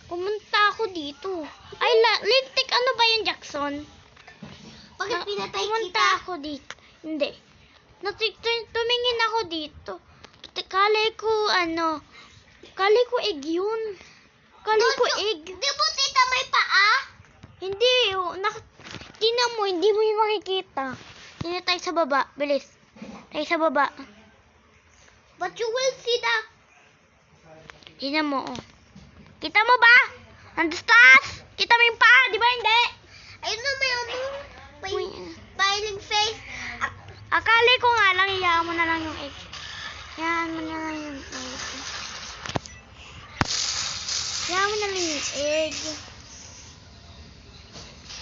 Pumunta ako dito. Ay, lintik, ano ba yun, Jackson? Bakit pinatay Pumunta kita? ako dito. Hindi. Tumingin ako dito. Kalay ko egg yun. Kalay ko egg. Di mo tita may paa? Hindi, tingnan mo, hindi mo yung makikita. Tingnan tayo sa baba, bilis. Tayo sa baba. But you will see the... Tingnan mo, oh. Kita mo ba? Nandun sa taas. Kita mo yung paa, di ba hindi? Ayun na, may smiling face. Akala ko nga lang, iyaan mo na lang yung egg. Iyaan mo na lang yung egg. Iyaan mo na lang yung egg.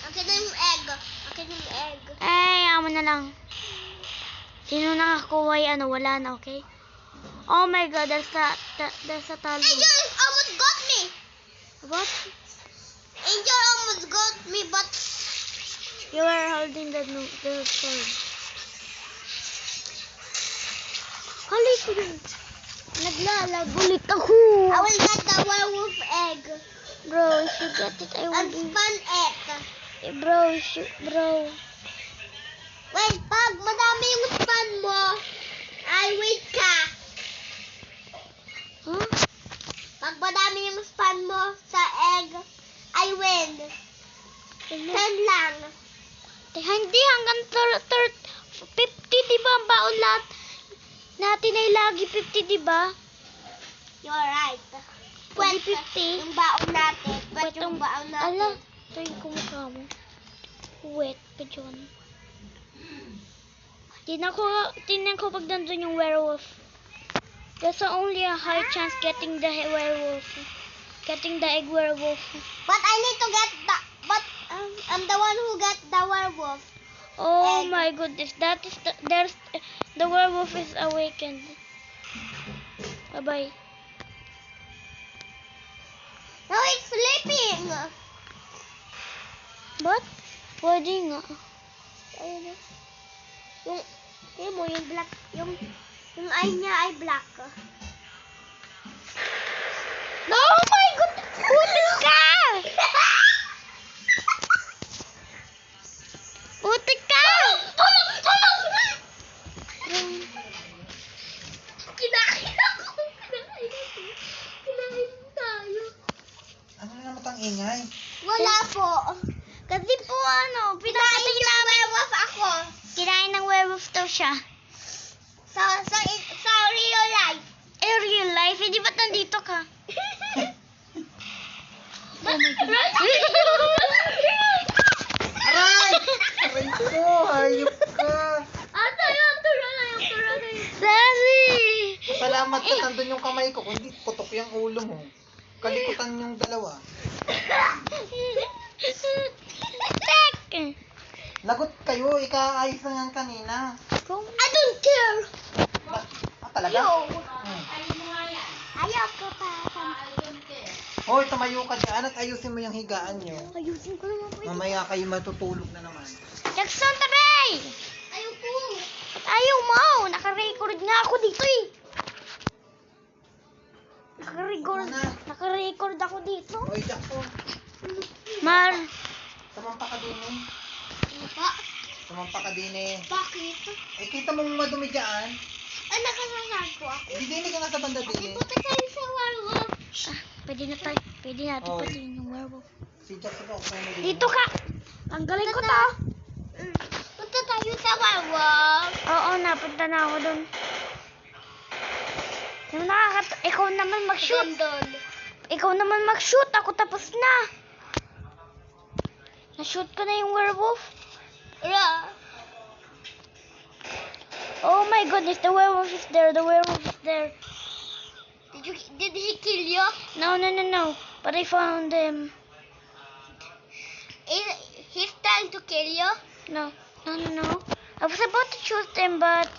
Akin na yung egg. Akin na yung egg. Iyaan mo na lang. Sino nakakuha yan? Wala na, okay? Oh my God, there's a talo. Angel almost got me. What? Angel almost got me, but... You were holding the sword. Hali ko yun. Naglalagulit ako. I will get the werewolf egg. Bro, if you get it, I will And be... spun egg. Bro. Wait, pag madami yung spun mo, I wait ka. Huh? Pag madami yung spun mo sa egg, I win. 10 lang. Hindi, hanggang 50, di ba? Ang baon lahat natin ay lagi 50, di ba? You're right. Pwede Pwede 50. yung baon natin. Pwede yung baon natin. Ala, ito yung kumukha mo. Wet ka dyan. Tingnan ko pag nandun yung werewolf. There's only a high chance getting the werewolf. Getting the egg werewolf. But I need to get the... But I'm the one who got the werewolf. Oh Egg. my goodness, that is the werewolf is awakened. Bye-bye. Now it's sleeping. What? Pwede nga. Ayun na. Yung black, yung eye niya ay black. Oh my God! Putik ka! Putik ka! Tulong! Kinain ako. Kinain tayo. Ano na naman ang ingay? Wala po. Kasi po Kinain yung werewolf ako. kinain ng werewolf daw siya. Sa real life. Real life, hindi ba't nandito ka? Aray! Aray ko! Hayop ka! Tura na yun. Sabi! Salamat ka, nandun yung kamay ko. Kundi putok yung ulo mo. Kalikutan yung dalawa. Tek! Lagot kayo, ikaayos na yan kanina. I don't care. Talaga? Yo. Hmm. Ayaw ko pa. Hoy, tumayo ka dyan at ayusin mo yung higaan nyo. Ayusin ko naman po. Mamaya kayo matutulog na naman. Jackson, tabi! Ayaw ko. Ayaw mo! Naka-record nga ako dito eh. Naka-record ako dito. Hoy, Jackson. Mar, Tumampa ka din eh. Ano pa? Tumampa ka din eh. Bakit? Eh, kita mo madumi dyan. Ay, nakasasad ko ako. Didinig ka nga sa banda din eh. Punta tayo sa werewolf. pwede natin Oh. patiin yung werewolf. Si Jackson ako kayo mo Dito ka! Tanggalin ko to! Punta tayo sa werewolf. Oo, napunta na ako dun. Ikaw naman mag-shoot. Doon. Ikaw naman mag-shoot. Ako tapos na. Na-shoot ko na yung werewolf. Yeah. Oh my goodness, the werewolf is there. The werewolf is there. Did he kill you? No. But I found him. He's trying to kill you? No. I was about to shoot him, but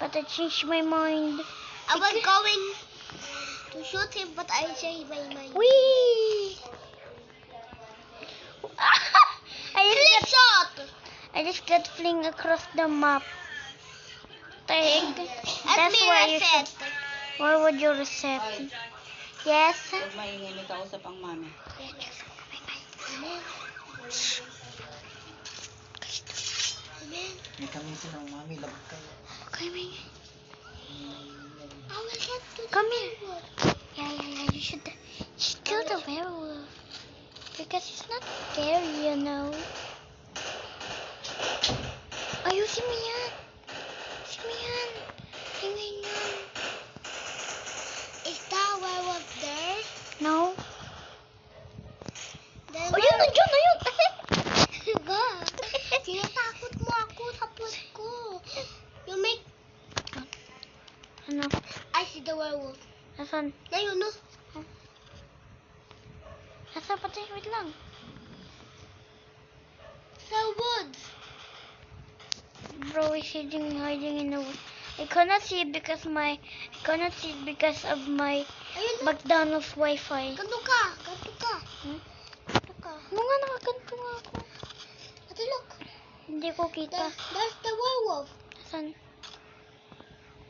I changed my mind. I was going to shoot him, but I changed my mind. Whee! I just got fling across the map. That's why you should. Where would you reset? Yes. Huwag maingay, may kausap ang mami. May kamisin ng mami, labot kayo. Okay, may. I will get to the Come here. werewolf. Yeah. You should kill the werewolf because it's not scary, you know. Ayusin mo yan. Ayusin mo yan. Tingnan yan. Is the werewolf there? No. The Ayun, nandiyan, ayun. Diba? Tinatakot mo ako sa puwet ko. You make... Ano? I see the werewolf. Nasaan? Ayun, no? Nasa patay, wait lang. Sa woods. Bro is hiding in the woods. I cannot see it because of my Ayun, no? McDonald's Wi-Fi. Ganto ka. Ganto ka. Hmm? Ganto ka. Ano nga, nakaganto nga ako. Ate, look. Hindi ko kita. There's the werewolf. Nasaan?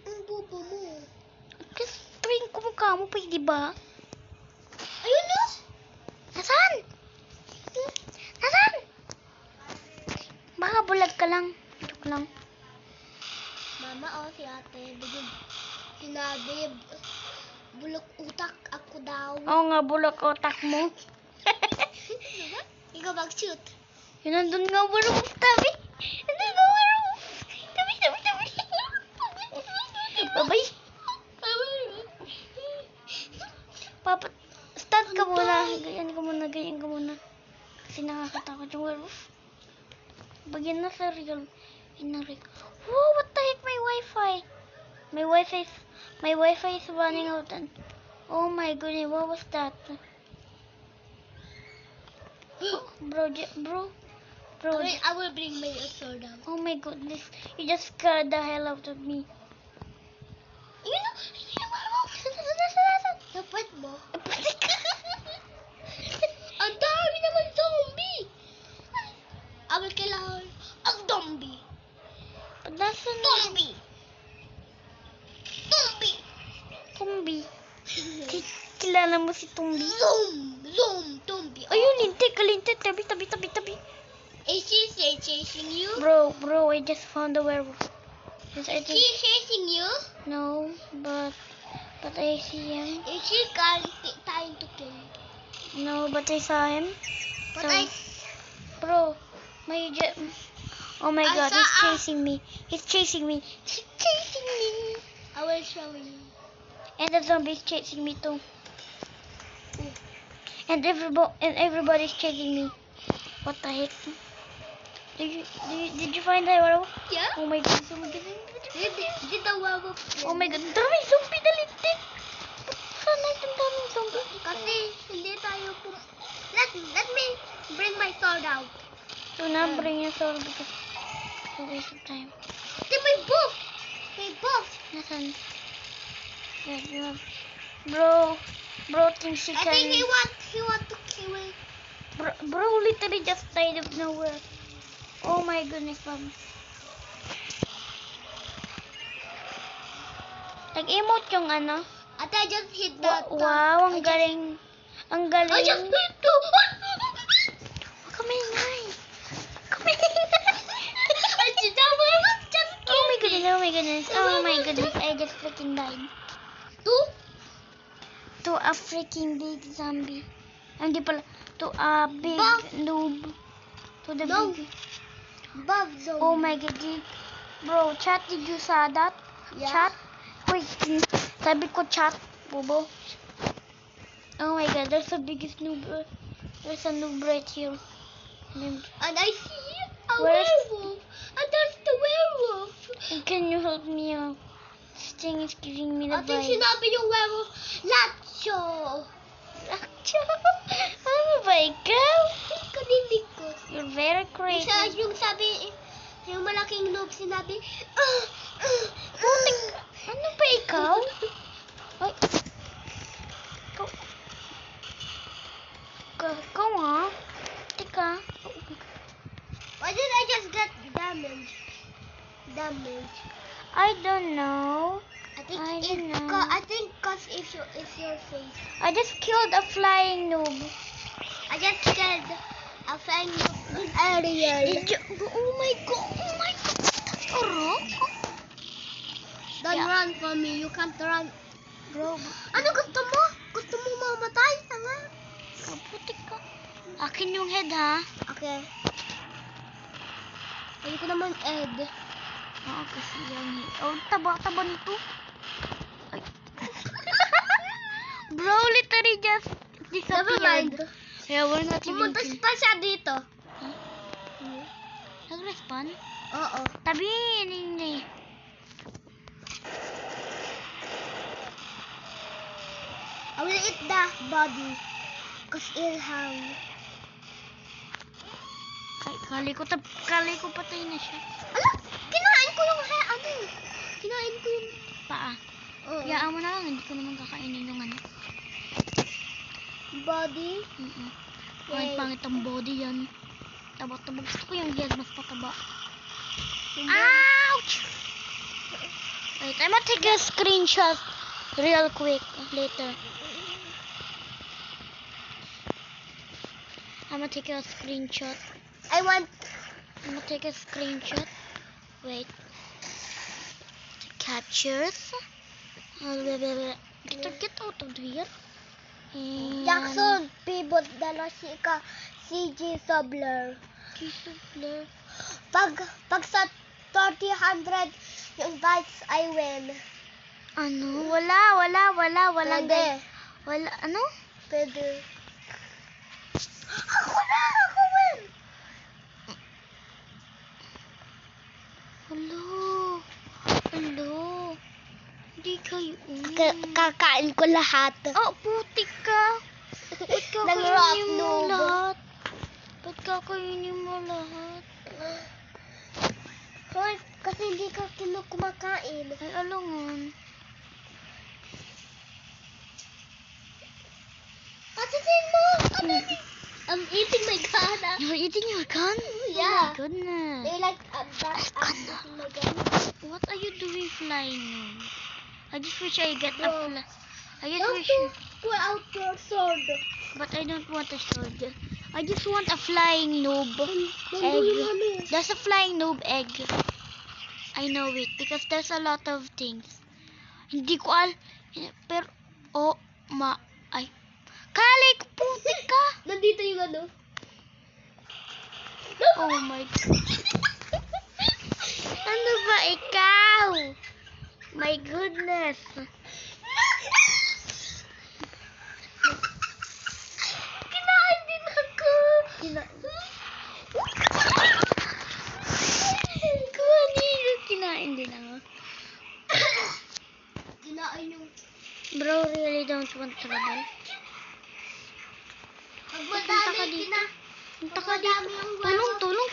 Ang bubo mo. Kasi tuwing kumukha mo, pwede ba? Ayun, no? Nasaan? Nasaan? Baka bulag ka lang. Joke lang. Mama, si ate. Sinabi, bulok utak ako daw. Oo nga, bulak otak mo. Ikaw mag-shoot. Yun, nandun nga werewolf, tabi. Nandun nga werewolf. Tabi. Babay. Papa, start ka muna. Ganyan ka muna. Kasi nakakatakot yung werewolf. Bagyan na sa real. Whoa, what the heck, my Wi-Fi? My Wi-Fi is running out. Oh my goodness, what was that? Bro. I will bring my sword out. Oh my goodness, you just scared the hell out of me. Ayun, no? Sa puwet mo. Ang dami naman zombie. I will kill her. Ang zombie. Nasaan na? Zombie. Tumbi. Kilala mo si Tumbi? Zombie. Ayun, lintik. Tabi. Is she chasing you? Bro, I just found the werewolf. Yes, I Is think. she chasing you? No, but I see him. Is she trying to kill you? No, but I saw him. But So, bro, oh my I god, saw he's a- chasing me. I will show you. And the zombie's chasing me too. And everybody's chasing me. What the heck? Did you find the werewolf? Yeah? Oh my god. Did the werewolf kill Oh my you? god, daming zombie na lintik. Saan na itong daming zombie? Kasi hindi tayo Let me bring my sword out. Do not bring your sword because it's a waste of time. See my book. Nasaan? Yeah. Bro thinks he I think he can. want to kill me. Bro literally just died of nowhere. Oh my goodness, mom. Nag-emote yung ano. At I just hit the Wow, ang galing. Ang galing. I just hit the Kami ngay. Oh my goodness, I just freaking died. To a freaking big zombie. Hindi pala. To a big noob. To the No. big. Bob zombie. Oh my god. Bro, chat, did you saw that? Yeah. Chat? Wait, sabi ko chat, bobo. Oh my god, there's the biggest noob. There's a noob right here. And I see a Where's- werewolf. And there's the werewolf. Can you help me out? This thing is giving me the At yung vibe. sinabi yung werewolf, Lacho. Ano ba ikaw? Kadilig ko. You're very crazy. Yung sabi, yung malaking noob sinabi, Ano ba ikaw? Ay. Ikaw ha? Teka. Why did I just get damage? I don't know. At I don't know. I think cause it's your face. I just killed a flying noob. I just said a flying Ariel. Did you? Oh my god! Oh my god! That's a rock? Don't Yeah. run for me. You can't run. Bro, Ano gusto mo? Gusto mo mamatay? Tanga? kaputik ka. Akin yung head ha. Okay. Ayoko naman Ed. Oo, kasi yung head. Oh, taba-taba nito. Ay. Bro, literally just Never mind. disappeared. Yeah, we're not even Pumunta kidding. pa siya dito. Nag-respawn? Oo. Tabi, hindi. I will eat the body. Cause it'll hang. Ay, kali ko patay na siya. Ala! Kinain ko yung Kinain ko yung... Paa. Oo. Hayaan mo na lang, hindi ko naman kakainin yung ano. Body. Ay, Yay. pangit ang body yan. Taba-taba. Gusto ko yung head mas pataba. Hindi. Ouch! Wait, I'm gonna take a screenshot real quick later. I'm gonna take a screenshot. I want... I'm gonna take a screenshot. Wait. Captures. Get out of here. And Jackson, pivot dala si CG Sobler. Jesus, Blur. Pag sa 30-100 yung bites, I win. Ano? Wala. Pwede. guys. Wala. Ano? Pwede. Ako win! Hello. Hindi kayo. Kakain ko lahat. Oh, putik ka. Ba't Ng rock kakainin mo noob. lahat? Ba't kakainin mo lahat? Hoy, kasi hindi ka kumakain. Ay, alangan. Kasisin mo! I'm eating my gun. You're eating your gun? Yeah. Oh my goodness. Do you like that? I'm eating my gun. What are you doing flying? I just wish I get a Bro. I just Don't wish, pull out your sword. but I don't want a sword. I just want a flying noob Don't egg. do yung ano. There's a flying noob egg. I know it because there's a lot of things. Hindi ko pero oh ay. Kali ko putik ka. Nandito yung ano. Oh my god. Ano ba ikaw? My goodness. Kinain din ako. Kinain din ako. Kinain yung... Bro, really don't want trouble. Pag Punta ka madami dito. Punta ka Pag dito. madami yung Tulong.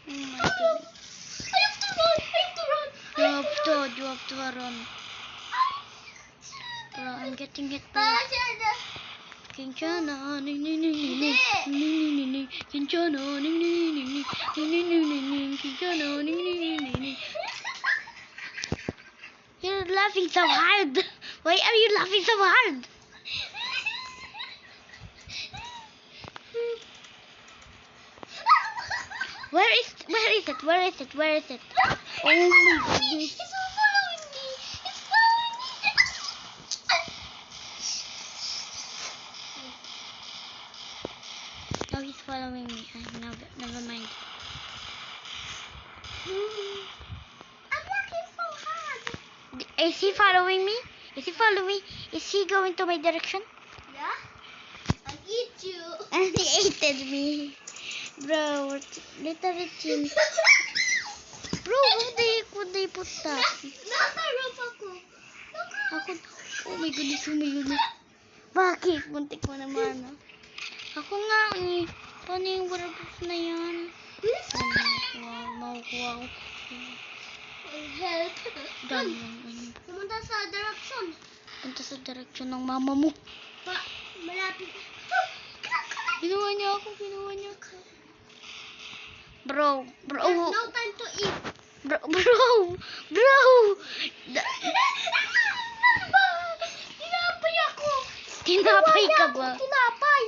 Oh my god. I have to run. You have to run. Bro, I'm getting hit by Kinchana. You're laughing so hard. Why are you laughing so hard? Where is it? Oh my goodness. It's following me. It's following me. Oh, he's following me. Never mind. I'm working so hard. Is he following me? Is he going to my direction? Yeah? I eat you. And he ate me. Bro, we're literally team. Bro, would they put that? Nakarap ako. Oh my goodness. Bakit? Muntik mo naman. Ako nga eh. Paano yung werewolf na yan? Makukuha ko. Help. Ganyan. Pumunta sa direction. Punta sa direksyon ng mama mo. Malapit. Ginawa niya ako. Bro. There's no time to eat. Bro. Tinapay ako. Tinapay ka Ginawa niya ba? ako tinapay.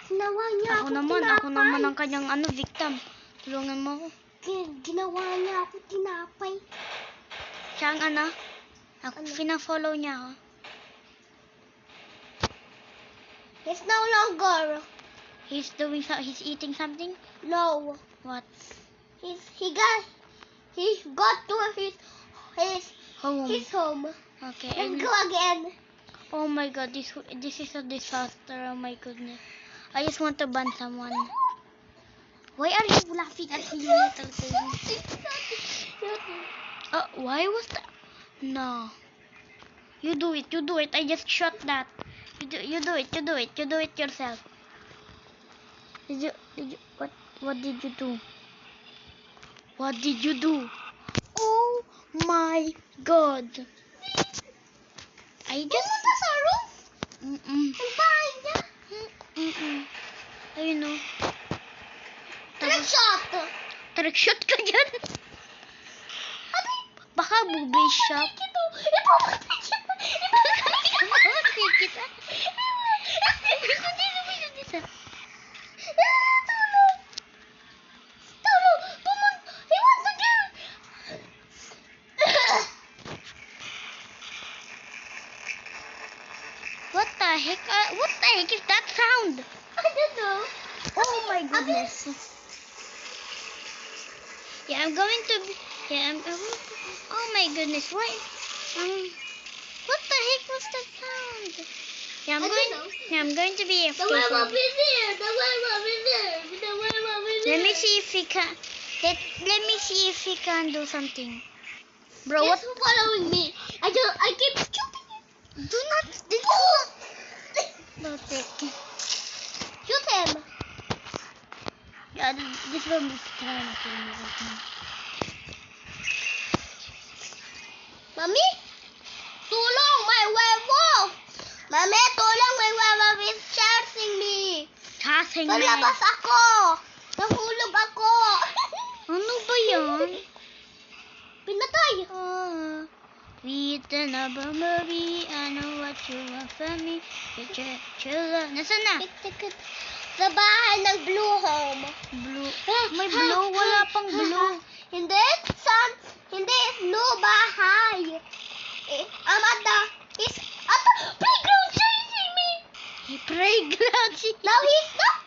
Ginawa niya Ako ako naman tinapay. ang kanyang victim. Tulungan mo ako. Ginawa niya ako tinapay. Siya ang Ako, pina-follow niya ako. He's no longer. He's eating something? No. What? He got to his Home. home. Okay. Let's And, go again. oh my god, this is a disaster. Oh my goodness. I just want to ban someone. Why are you laughing at me, little thing? Why was that? No. You do it. I just shot that. You do it yourself. What did you do? What did you do? Oh my god. I just... Pumunta sa roof. Mm-mm. Ang bahay niya. Mm-mm. Ayun no. Trickshot. Trickshot ka dyan. Baka booby shot. Ipamatay siya. Ipamatay kita. Tulong. He wants to kill. What the heck? What the heck is that sound? I don't know. Oh my goodness. Yeah, I'm going to be... Yeah, oh my goodness, why? What the heck was that sound? Yeah, I don't know. I'm going to be The werewolf is here. The werewolf is here. The werewolf is here. Let me see if he can... Let me see if he can do something. Bro, He's what? following me. I keep shooting him. Do not... Don't take... Shoot him. Yeah, this one is trying to kill me right now. Mami, tulong, my werewolf. Mami, tulong, my werewolf is chasing me. Chasing me. Palabas ako. Nahulog ako. Ano ba yan? Pinatay. Sweet and a bumblebee, I know what you want from me. Chilla. Nasaan na? Sa bahay ng Blue Home. Blue. May blue? Wala pang blue. Hindi, hindi, blue bahay. Amanda is at the playground chasing me. He playground. No, he's not.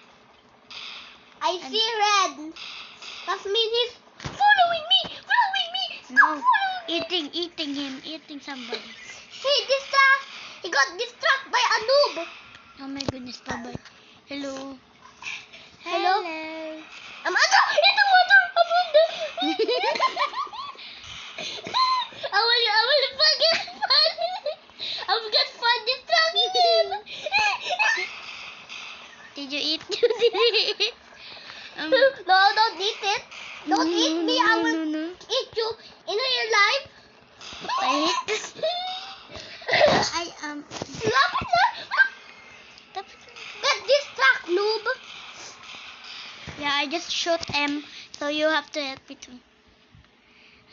I see red. That means he's following me. No. Eating him. Eating somebody. He got distracted by a noob. Oh my goodness, bye-bye. Hello. Hello? Amanda, in the water, Amanda. I will get fun. I will get fun distracting him. Did you eat? You did eat. No, don't eat it. Don't eat me. I will No. eat you in real life. I hate this. Lapit na. Get distract, noob. Yeah, I just shoot M, so you have to help me too.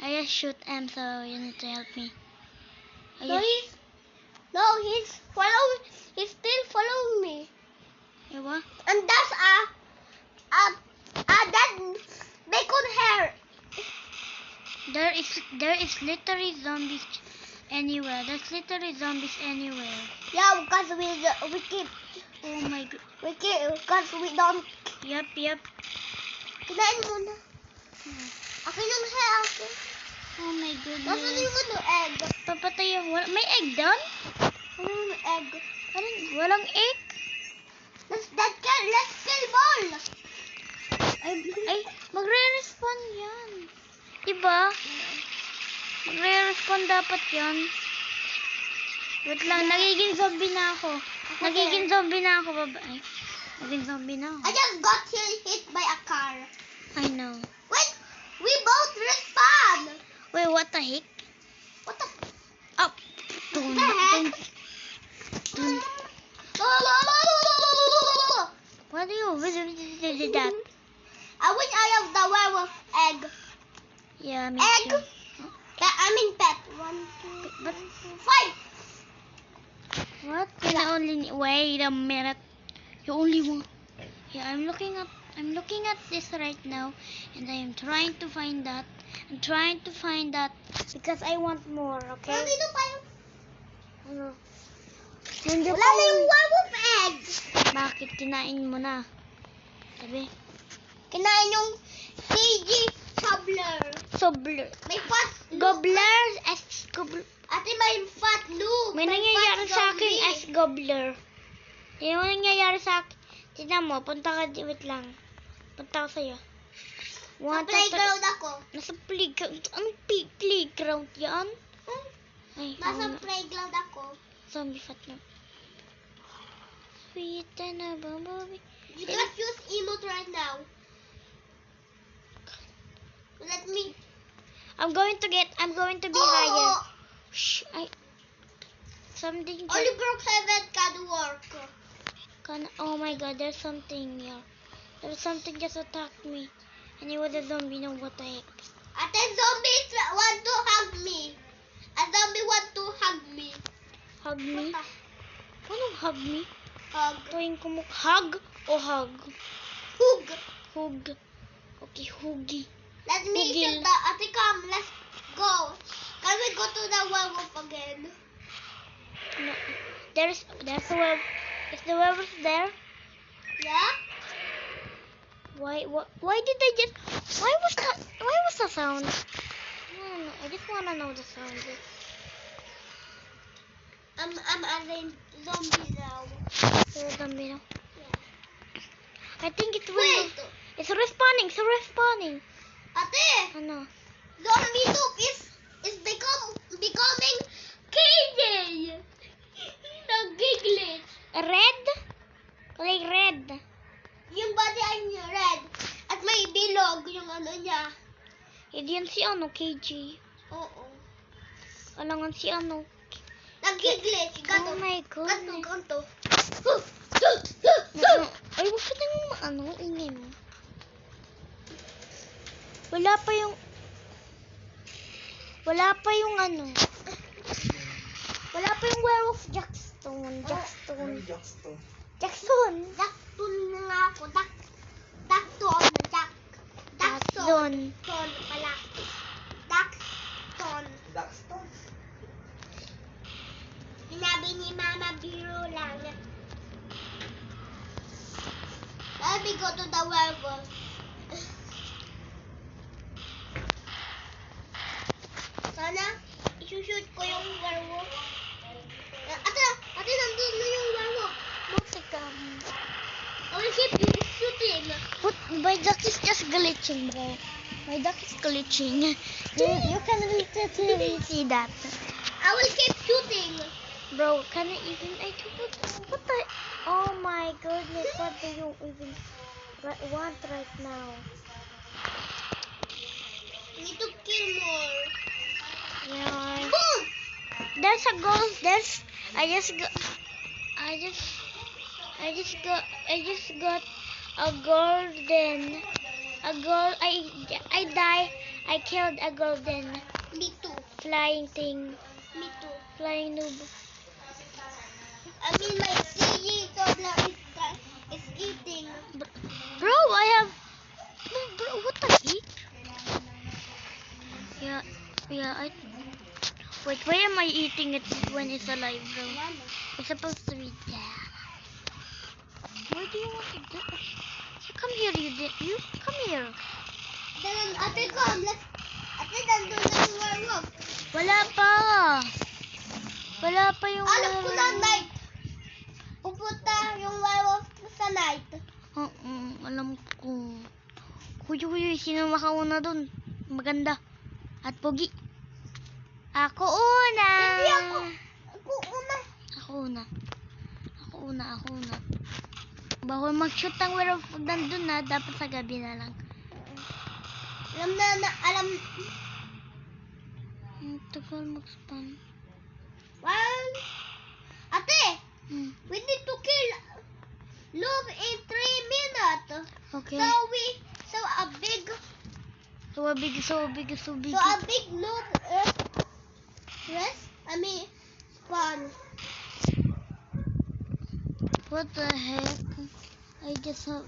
I just shoot M, so you need to help me. He's following. He's still following me. You what? And that's that bacon hair. There is literally zombies anywhere. There's literally zombies anywhere. Yeah, because we keep. Oh my god. Because we don't. Yep. Kinain mo na. Akin yung hair. Oh my Nasaan goodness. yung egg? Papatay yung... May egg doon? Ano yung egg? Walang egg? Let's kill ball. Ay, magre-respawn yan. Diba? Magre-respawn dapat yan. Wait lang, nagiging zombie na ako. Nagiging zombie na ako, babae. Naging zombie na ako. I just got hit by a car. I know. Wait, we both respawn. Wait, what the heck? What the? Oh. The heck? Dun. La, la, la, la, la, la, la, la. How do you do that? I wish I have the werewolf egg. Yeah, me Egg? too. I mean pet. 1, 2, But 5. what? You only wait a minute. You only want. Yeah, I'm looking at this right now, and I am trying to find that. I'm trying to find that because I want more. Okay. Nandito pa yung... Ano? Nandiyan Wala na yung werewolf egg. Bakit kinain mo na? Sabi. Kinain yung KG Cobbler. Sobler. May fat Gobbler as gobbler. Ate, may fat loop. May nangyayari fat sa akin zombie. as gobbler. Yung nangyayari sa akin. Tignan mo, punta ka, wait lang. Punta ka sa'yo. Sa playground ako. Nasa playground. Anong playground yan? Ay, Nasa ano, playground ako. zombie fat na. Sweet and a bumblebee. You can use emote right now. Let me... I'm going to be higher. Shh, something Oliver Clement can work. oh my god, there's something here. There's something just attacked me. And it was a zombie, no what the heck. Ate, zombies want to hug me. A zombie want to hug me. Hug me? Anong hug me? Hug. Tuwing hug o hug? Hug. Hug. Okay, huggy. Let me Hugil. shoot the... Ate, come. Let's go. Can we go to the werewolf again? No. There's a werewolf. Is the werewolf there? Yeah? Why did I just... Why was the sound? No, I just wanna know the sound. I'm a zombie now. There's a zombie now. I think it's Wait. It's respawning. Ate, Ano? zombie soup is becoming KJ. Nag-giglit. Red? Like red. Yung body ay red. At may bilog yung ano niya. Hindi yan si KG. Oo. Alangan si Nag-giglit. Gato. Oh my goodness. Ganto. Ay, wag ka nang ingay mo. Wala pa yung werewolf Jackstone. Ano yung jacks to? Jackson. Dakton na nga ako. Dakton. Jackson. Dakton pala. Dakton. Daxton? Sinabi ni Mama biro lang. Let me go to the werewolf. Sana, isushoot ko yung werewolf. Ate, nandun na yung werewolf. I will keep you shooting. What? My duck is just glitching, bro. My duck is glitching. You can literally see that. I will keep shooting. Bro, can I even... What the... Oh my goodness, what do you even want right now? I need to kill more. Yeah. Boom! There's a gold. I just got a golden. I killed a golden Me too. flying thing. Me too. Flying noob. I mean, my CG toddler is eating. Bro, I have... Bro, what the heck? Yeah, Wait, why am I eating it when it's alive, bro? It's supposed to be there. Where do you want to do? Come here, you come here. Then, ate, come. Ate, nandun na yung werewolf. Wala pa yung... Alam ko na night. Pupunta yung werewolf sa night. Alam ko. Kuya, sino makauna dun? Maganda. At pogi. Ako una. Hindi ako. Ako una. Ako una. Bawal mag-shoot ang werewolf pag nandun na. Dapat sa gabi na lang. Alam. Tagal mag-spawn. Well, ate, Hmm. we need to kill loop in 3 minutes. Okay. So a big So big. so a big loop is spawn. What the heck? I just have,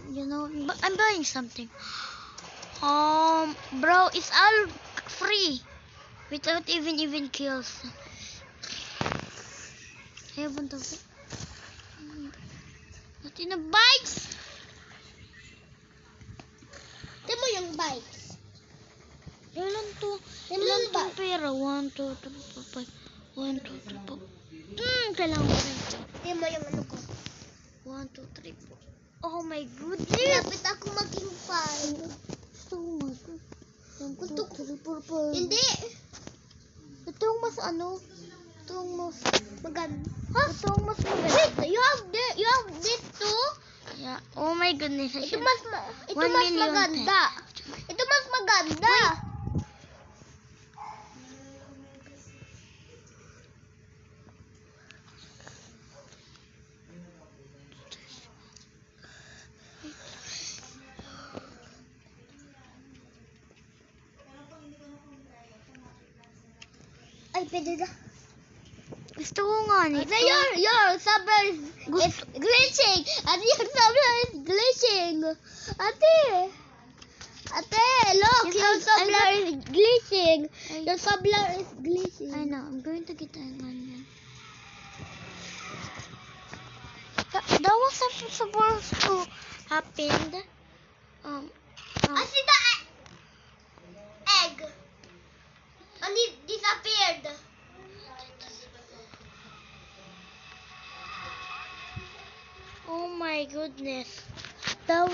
but I'm buying something. Bro, it's all free without even kills. I haven't of it. Not in a bikes. Tignan mo yung bikes. Ilan to? Tignan mo Ilan yung tong bikes. pera? 1, 2, 3, 4, 5. 1, 2, 3, 4. Kailangan ko rin. Tignan mo yung ano ko. 1, 2, 3, 4. Oh my goodness. Lapit ako maging 5. Oh my god. 1, 2, 3, 4, 5. Hindi. Ito yung mas ano? Ito yung mas Maganda. Ito yung mas maganda. Wait, you have this too? Yeah. Oh my goodness. I Ito should- mas 1 million maganda. Ito mas maganda. Ay, pwede na. Gusto ko nga nito. Ate, your server is Gusto- glitching. Ate, your server is glitching. Ate, look, Yes, your I server got- is glitching. I- Your server is glitching. I know. I'm going to get an onion. That was something supposed to happen. I see the egg. And it disappeared. Oh my goodness. That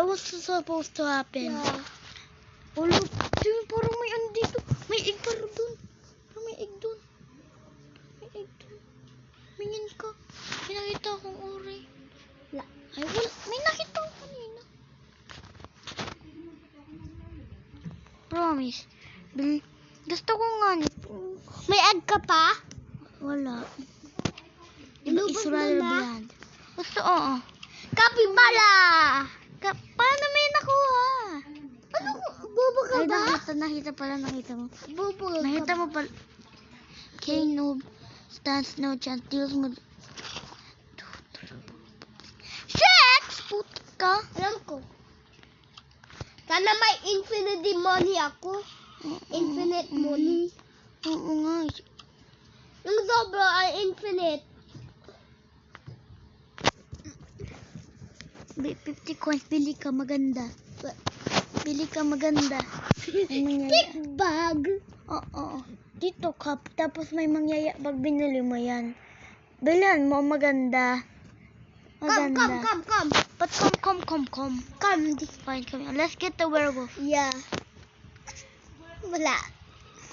was supposed to happen. Yeah. Oh look, tingnan, parang may ano dito. May egg parang dun. Parang may egg dun. May egg dun. Mingin ka. May nakita akong ori. Wala. Ay, wala. May nakita ako kanina. Promise. Gusto ko nga nito. May egg ka pa? Wala. Inubos It's mo rather na? bland. Gusto, oo. Capybara! Paano may nakuha? Ano? Bobo ka Ay, ba? nakita mo. Bobo ka Nakita ba? mo pala. K-Noob stands no chance. Deals mo. Sex! Putik ka. Alam ko. Sana may infinity money ako. Infinite money. Oo nga. Yung sobra ay infinite. 50 coins. Bili ka maganda. Bili ka maganda. May mangyaya. Stick bag. Oo. Dito ka. Tapos may mangyaya pag binili mo yan. Bilan mo maganda. Maganda. Come. But come. Come. Fine, come here. Let's get the werewolf. Yeah. Wala.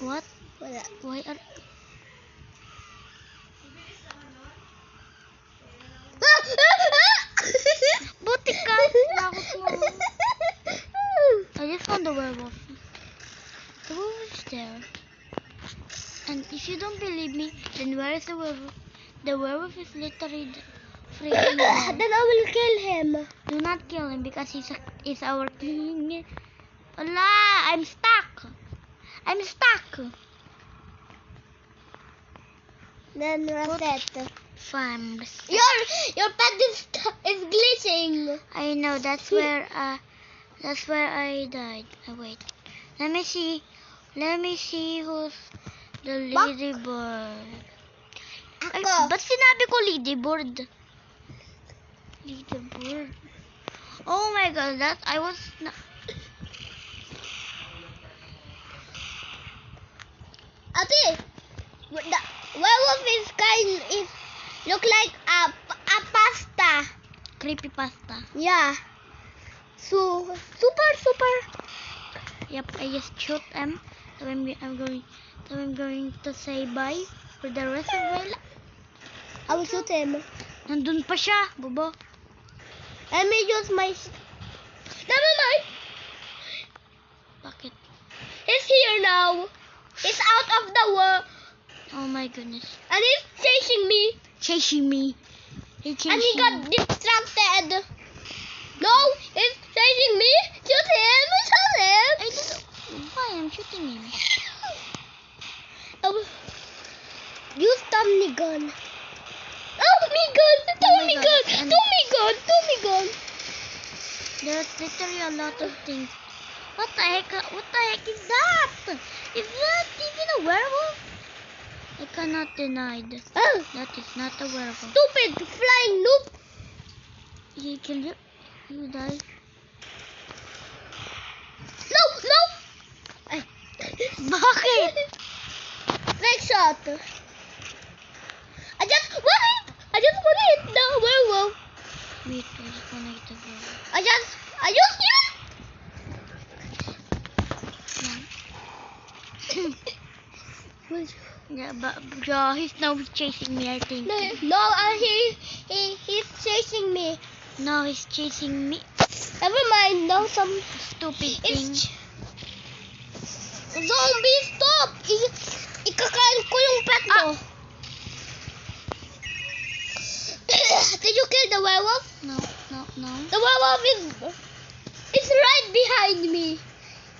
What? Wala. Why are... Butik ka. Nakot mo. I just found the werewolf. The werewolf is there. And if you don't believe me, then where is the werewolf? The werewolf is literally freaking dead. Then I will kill him. Do not kill him because he's our king. Wala! I'm stuck! Then reset. Fine. Your pet is glitching. I know, that's where I died. Wait. Let me see who's the leaderboard. Ay, Ako. ba't sinabi ko leaderboard? Leaderboard. Oh my god, I was not... Ate, the werewolf is look like a pasta. Creepy pasta. Yeah. So super. Yep, I just shoot him. So I'm going to say bye for the rest of my life. I will shoot him. Nandun pa siya, bobo. Let me use my. Never mind. Bakit? He's here now. He's out of the world Oh my goodness. and he's chasing me. Chasing me. He And chasing. he got distracted. No, he's chasing me. Shoot him! Shoot him! I don't know why I'm shooting him. Use Tommy gun. Oh, me gun! Oh my Tommy God, gun! and- Tommy gun! Tommy gun! There's literally a lot of things. What the heck? What the heck is that? Is that even a werewolf? I cannot deny that. Oh, That is not a werewolf. stupid flying noob! He killed you. You die. No! No! Bakit? Next shot. I just want to hit the werewolf. Wait, I just wanna hit the werewolf. I just Yeah, but yeah, he's now chasing me, I think. No, he's chasing me. No, he's chasing me. Never mind, no, some Stupid thing. it's zombie, stop! Ikakain ko yung pet mo. Did you kill the werewolf? No. The werewolf is right behind me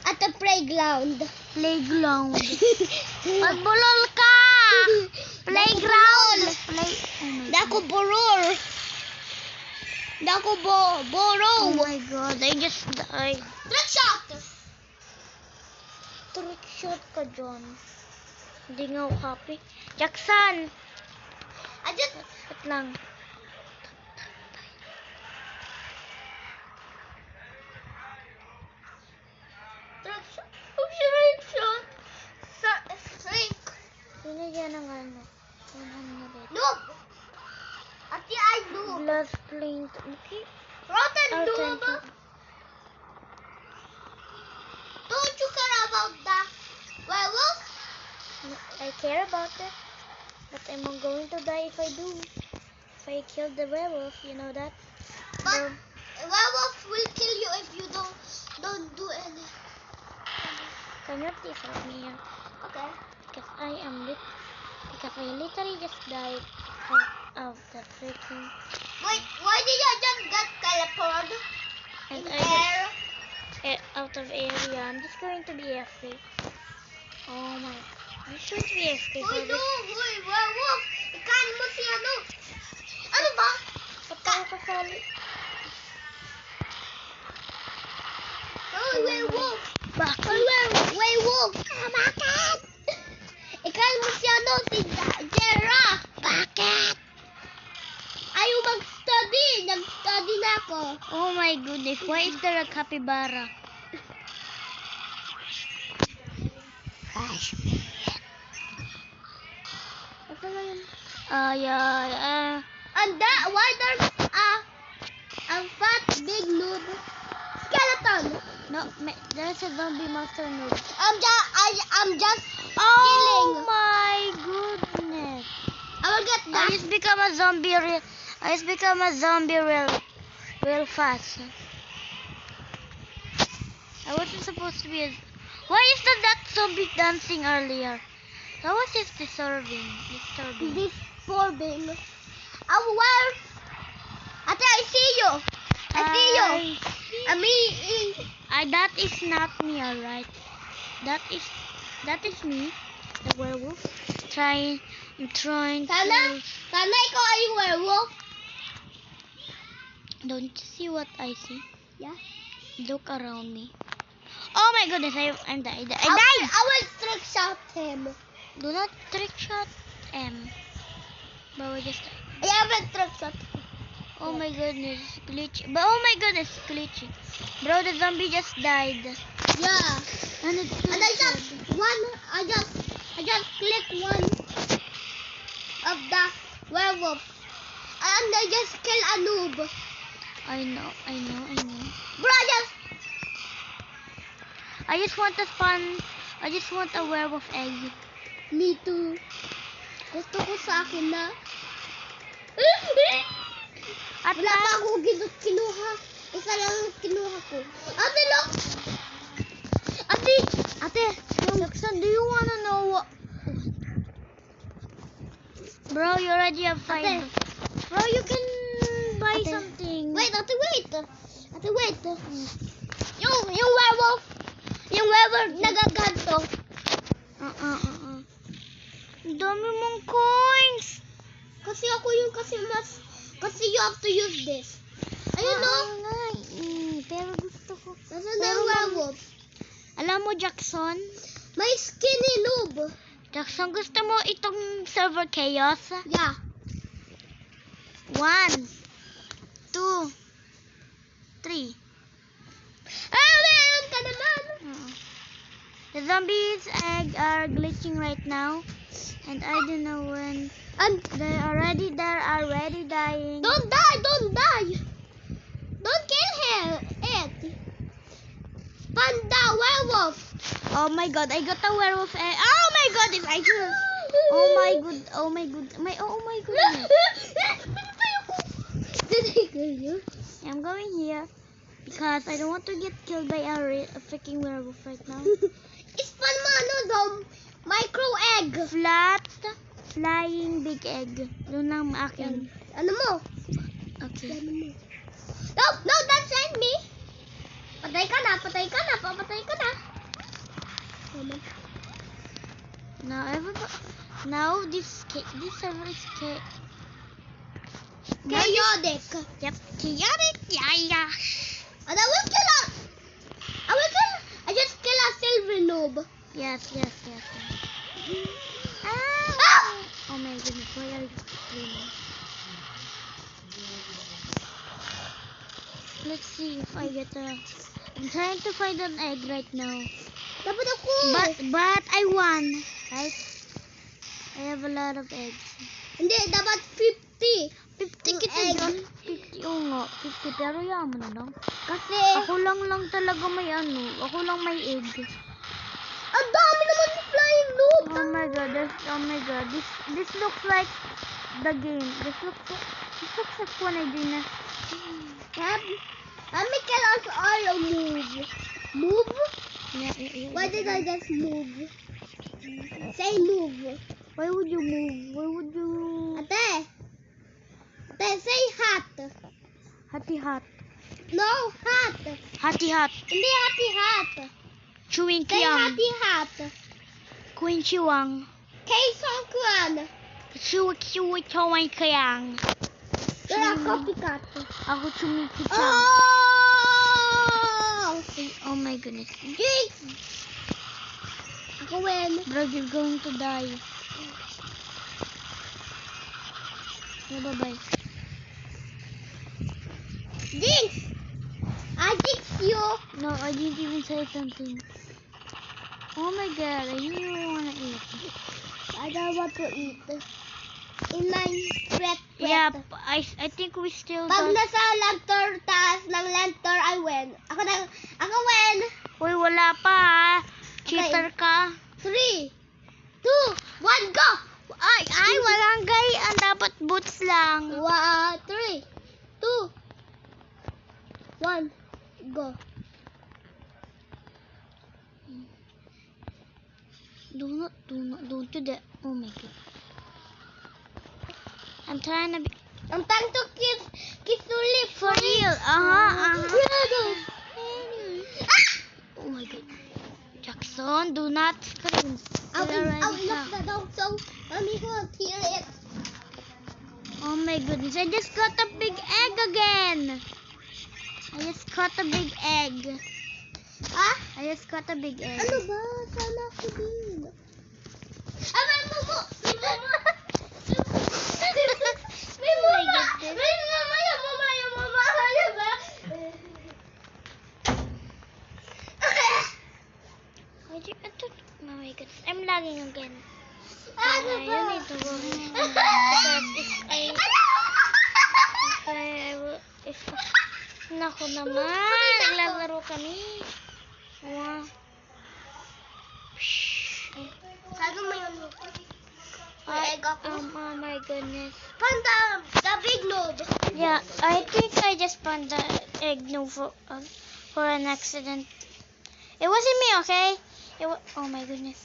at the playground. Playground. Magbulol ka! Playground! Play... Oh my Dako God. boror. Dako boro. Oh my God, I just died. Trick shot. Trick shot ka, John. Hindi nga ako happy. Jackson! I just Wait lang. trick shot. Oh, trick shot. Shrink. Sinigyan ng ano. 100. Noob. Ati ay noob. Blood plain. Okay. Rotten Oh, noob. 20. Don't you care about the werewolf? I care about it. But I'm going to die if I do. If I kill the werewolf, you know that? But werewolf will kill you if you don't do any. Can you please help me here? Okay. Because I literally just died out of the freaking... Wait, why did you just get teleported And in I air? just out of area. I'm just going to be AFK. Oh my... I'm just going to be AFK for Uy, this. Uy, werewolf! Ikain mo si ano? Ano ba? Ba't ako kasali? Uy, werewolf! Bakit? Uy, werewolf! Bakit? Ikain mo si ano? Si Jera! Bakit? Ayaw mag-study! Nag-study na ako. Oh my goodness. Why is there a capybara? Ito na yun. Yeah. And that, why there's a fat big noob? Skeleton! No, there's a zombie monster noob. I'm just Oh killing. my goodness. I will get I that. just become a zombie real fast. I wasn't supposed to be a... Why is that zombie dancing earlier? How was it disturbing? Disturbing. Where? Ate, I see you. I see you. That is not me, alright. That is me, the werewolf. I'm trying Sana to... ikaw ay werewolf. Don't you see what I see? Yeah. Look around me. Oh my goodness, I died. I I died! will trick shot him. Do not trick shot M. But we just died. I haven't trick shot. Oh my goodness, glitchy. But oh my goodness, glitchy. Bro, the zombie just died. Yeah. And it's And I just click one of the werewolf. And I just kill a noob. I know. Bro, I just want to spawn. I just want a werewolf egg. me too. Gusto ko sa akin na. At Wala pa ako kinuha. Isa lang ang kinuha ko. Ate, look! Ate, Jackson, do you wanna know what? Bro, you already have 5. Ate. Bro, you can try Ate. something. Wait, wait. Yung werewolf nagaganto. Ang dami mong coins. Kasi you have to use this. Ayun no? Pero gusto ko. Nasaan na yung werewolf? Alam mo, Jackson? May skinny noob. Jackson, gusto mo itong server chaos? Yeah. 1, 2, 3. Meron ka naman. The zombies' egg are glitching right now, and I don't know when And they're already dying. don't die. Don't kill it. Panda werewolf. Oh my god, I got a werewolf egg. Oh my god, if I should. Oh my goodness. Did I kill you? I'm going here because I don't want to get killed by a freaking werewolf right now. Ispan mo the micro egg. Flat, flying big egg. Doon lang akin. Ano mo? Okay. No, that's not me. Patay ka na. Now this server is Chaotic. Yep, chaotic. Yeah. And I just kill a silver noob. Yes. Ah! Oh my goodness, why are you screaming? Let's see if I get a... I'm trying to find an egg right now. Dapat ako. But I won, right? I have a lot of eggs. Hindi, dapat 50. 50 kita Egg. dyan. 50, oo nga. 50, pero yaman na lang. Kasi, Ako lang talaga may Ako lang may egg. ang dami naman ng flying noob. Oh my god. This looks like the game. This looks like one I do na. Let me kill us all a move. Move? Yeah. Why did I just move? Say move. Why would you move? Why would you... Ate, say hat. Hati hat. No, hat. Hati hat. Hindi hati hat. Chewing Say kiang. hati hat. Queen chiwang. Kay Song Kwan. Chewing kiang. You're a copycat. Ako chumikichang. Oh! Oh my goodness. Jinx! Ako win. Bro, you're going to die. Yeah, bye-bye. Jinx! I jinx you. No, I didn't even say something. Oh my god, I really want to eat. I don't want to eat. In my breath. Yeah, I think we still Pag got... nasa lantern, taas ng lantern, I win. Ako win. Uy, wala pa ha. Cheater ka. 3, 2, 1, go! Ay, walang gayaan. Dapat boots lang. 1, 3, 2, 1, go. Don't do that. Oh my god. I'm trying to be... I'm trying to kiss to live For real. Oh my god. Jackson, do not scream. I will Already lock the door so mommy won't hear it. Oh my goodness, I just got a big egg again. I just got a big egg. Ah? I just got a big egg. Ano ba? Sana ako din. May mumu! May mumu! May mama! May mama! Yung mama! Ano ba? Oh my goodness, I'm lagging again. Ano You ba? need to work. Because Naku naman, naglalaro kami. Wow. Sabi mo yun. Oh my goodness. Panda, the big noob. Yeah, I think I just found the egg no for an accident. It wasn't me, okay? Oh my goodness.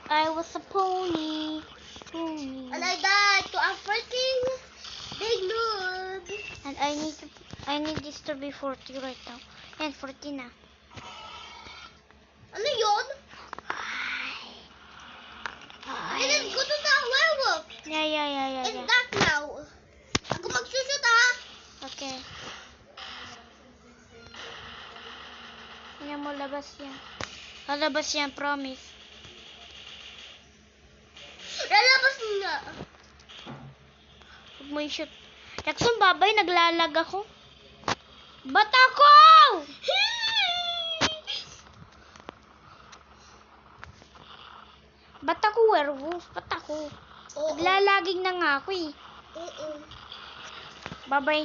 I was a pony. And I died to a freaking big noob. And I need this to be 40 right now. And 40 na. Ano yun? And let's go to the werewolf. Yeah. It's dark now. Ako magsushoot ha. Okay. Tingnan mo, labas yan. Lalabas yan, promise. Lalabas nga. Huwag mo i-shoot. Jackson, babay, naglalag ako. Ba't ako? Ba't ako werewolf? Ba't ako? Oo. Naglalaging na nga ako eh. Oo. Babay